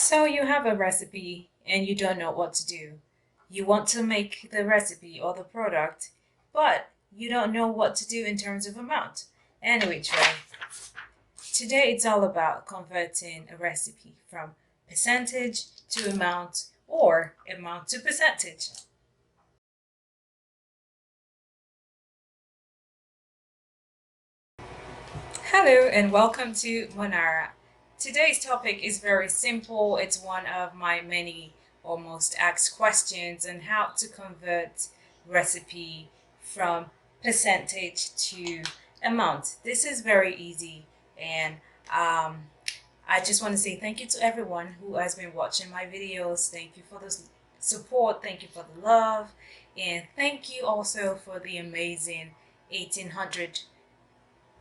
So you have a recipe and you don't know what to do. You want to make the recipe or the product, but you don't know what to do in terms of amount. Anyway, Trey, today it's all about converting a recipe from percentage to amount or amount to percentage. Hello and welcome to Mon-Ara. Today's topic is very simple. It's one of my many almost asked questions on how to convert recipe from percentage to amount. This is very easy and um, I just want to say thank you to everyone who has been watching my videos. Thank you for the support. Thank you for the love. And thank you also for the amazing 1800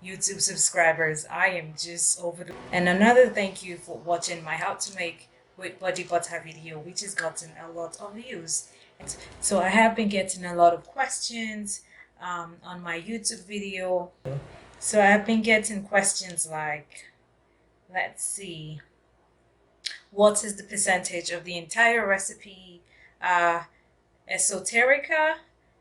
YouTube subscribers. I am just over the. And another thank you for watching my how to make with body butter video, which has gotten a lot of views. So I have been getting a lot of questions on my YouTube video. So I've been getting questions like, let's see, what is the percentage of the entire recipe? Uh, Esoterica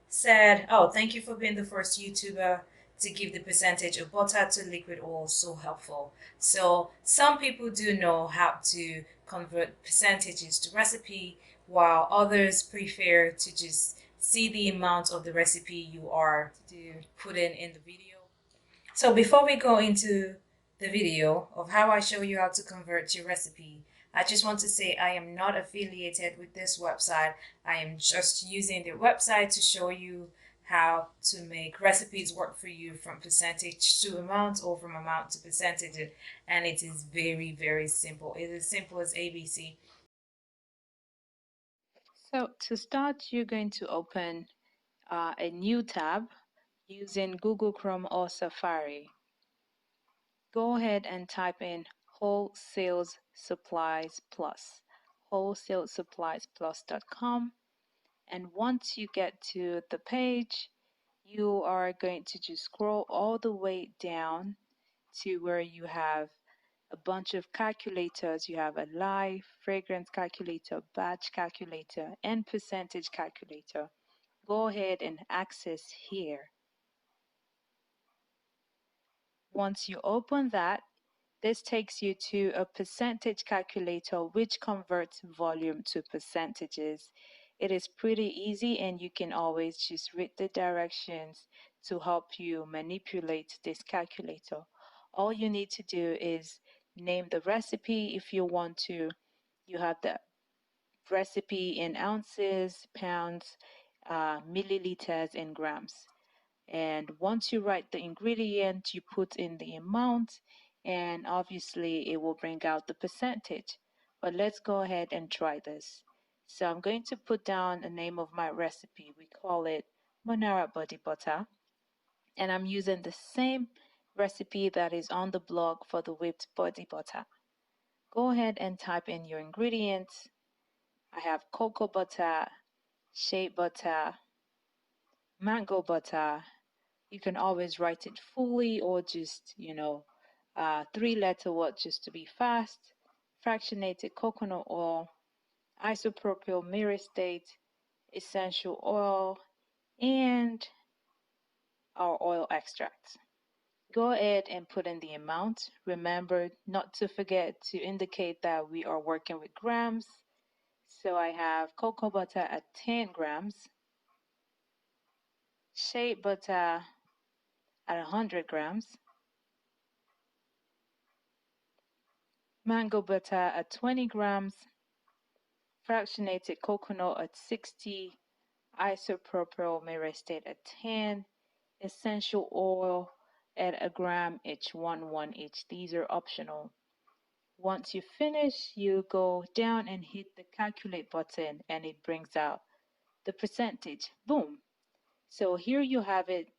said, "Oh, thank you for being the first YouTuber to give the percentage of butter to liquid oil. So helpful." So some people do know how to convert percentages to recipe, while others prefer to just see the amount of the recipe you are to put in the video. So before we go into the video of how I show you how to convert your recipe, I just want to say I am not affiliated with this website. I am just using the website to show you how to make recipes work for you from percentage to amount or from amount to percentage. And it is very, very simple. It is simple as ABC. So to start, you're going to open a new tab using Google Chrome or Safari. Go ahead and type in Wholesale Supplies Plus, wholesalesuppliesplus.com. And once you get to the page, you are going to just scroll all the way down to where you have a bunch of calculators. You have a live, fragrance calculator, batch calculator, and percentage calculator. Go ahead and access here. Once you open that, this takes you to a percentage calculator which converts volume to percentages. It is pretty easy and you can always just read the directions to help you manipulate this calculator. All you need to do is name the recipe if you want to. You have the recipe in ounces, pounds, milliliters, and grams. And once you write the ingredient, you put in the amount, and obviously it will bring out the percentage. But let's go ahead and try this. So I'm going to put down the name of my recipe. We call it Mon-Ara body butter. And I'm using the same recipe that is on the blog for the whipped body butter. Go ahead and type in your ingredients. I have cocoa butter, shea butter, mango butter. You can always write it fully or just, three-letter word just to be fast. Fractionated coconut oil, isopropyl myristate, essential oil, and our oil extract. Go ahead and put in the amount. Remember not to forget to indicate that we are working with grams. So I have cocoa butter at 10 grams, shea butter at 100 grams, mango butter at 20 grams, fractionated coconut at 60, isopropyl myristate at 10, essential oil at a gram each, one each. These are optional. Once you finish, you go down and hit the calculate button and it brings out the percentage. Boom. So here you have it.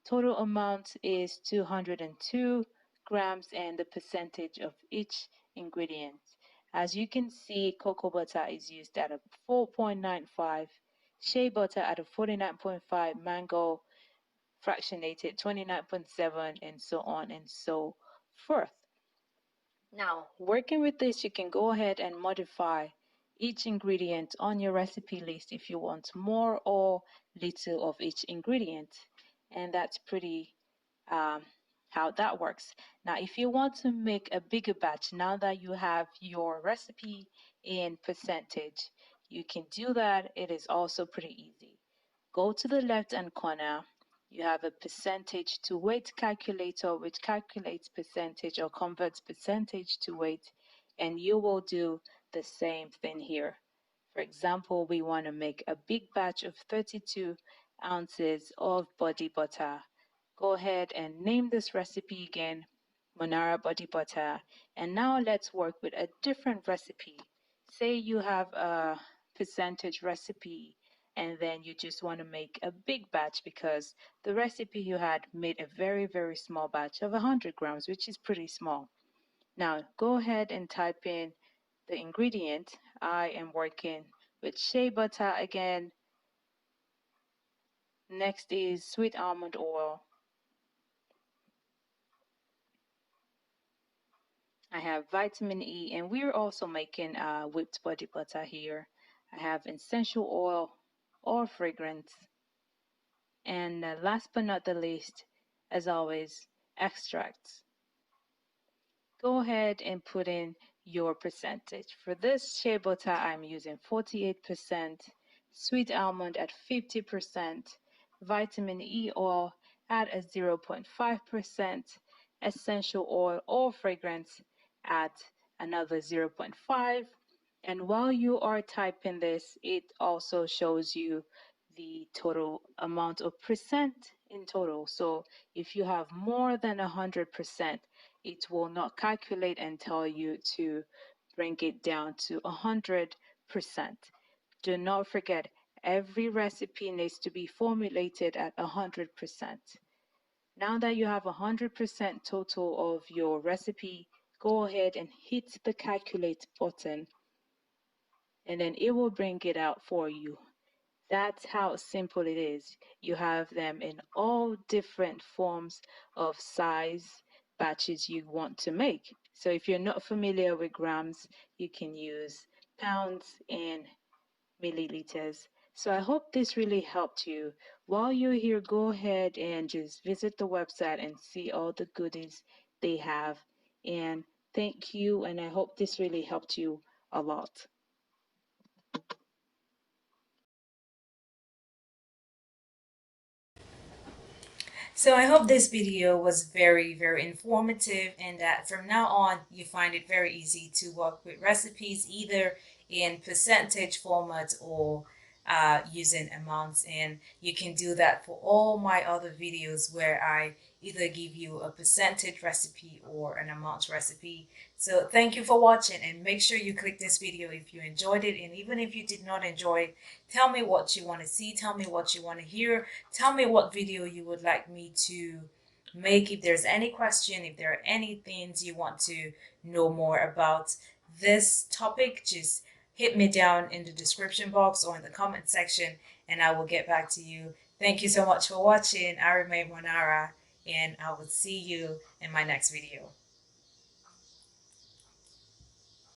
Total amount is 202 grams and the percentage of each ingredient. As you can see, cocoa butter is used at a 4.95, shea butter at a 49.5, mango fractionated 29.7, and so on and so forth. Now, working with this, you can go ahead and modify each ingredient on your recipe list if you want more or little of each ingredient. And that's pretty um, how that works. Now, if you want to make a bigger batch, now that you have your recipe in percentage, you can do that. It is also pretty easy. Go to the left hand corner. You have a percentage to weight calculator which calculates percentage or converts percentage to weight, and you will do the same thing here. For example, we want to make a big batch of 32 ounces of body butter. Go ahead and name this recipe again, Mon-Ara body butter. And now let's work with a different recipe. Say you have a percentage recipe and then you just want to make a big batch because the recipe you had made a very, very small batch of 100 grams, which is pretty small. Now go ahead and type in the ingredient. I am working with shea butter again. Next is sweet almond oil. I have vitamin E, and we're also making whipped body butter here. I have essential oil or fragrance. And last but not the least, as always, extracts. Go ahead and put in your percentage. For this shea butter, I'm using 48%, sweet almond at 50%, vitamin E oil at a 0.5%, essential oil or fragrance at another 0.5. And while you are typing this, it also shows you the total amount of percent in total. So if you have more than 100%, it will not calculate and tell you to bring it down to 100%. Do not forget, every recipe needs to be formulated at 100%. Now that you have 100% total of your recipe, go ahead and hit the calculate button and then it will bring it out for you. That's how simple it is. You have them in all different forms of size batches you want to make. So if you're not familiar with grams, you can use pounds and milliliters. So I hope this really helped you. While you're here, go ahead and just visit the website and see all the goodies they have. And thank you, and I hope this really helped you a lot. So I hope this video was very, very informative and that from now on you find it very easy to work with recipes either in percentage format or using amounts. And you can do that for all my other videos where I either give you a percentage recipe or an amount recipe. So thank you for watching and make sure you click this video if you enjoyed it. And even if you did not enjoy it, tell me what you want to see, tell me what you want to hear, tell me what video you would like me to make. If there's any question, if there are any things you want to know more about this topic, just hit me down in the description box or in the comment section and I will get back to you. Thank you so much for watching. I remain Mon-Ara and I will see you in my next video.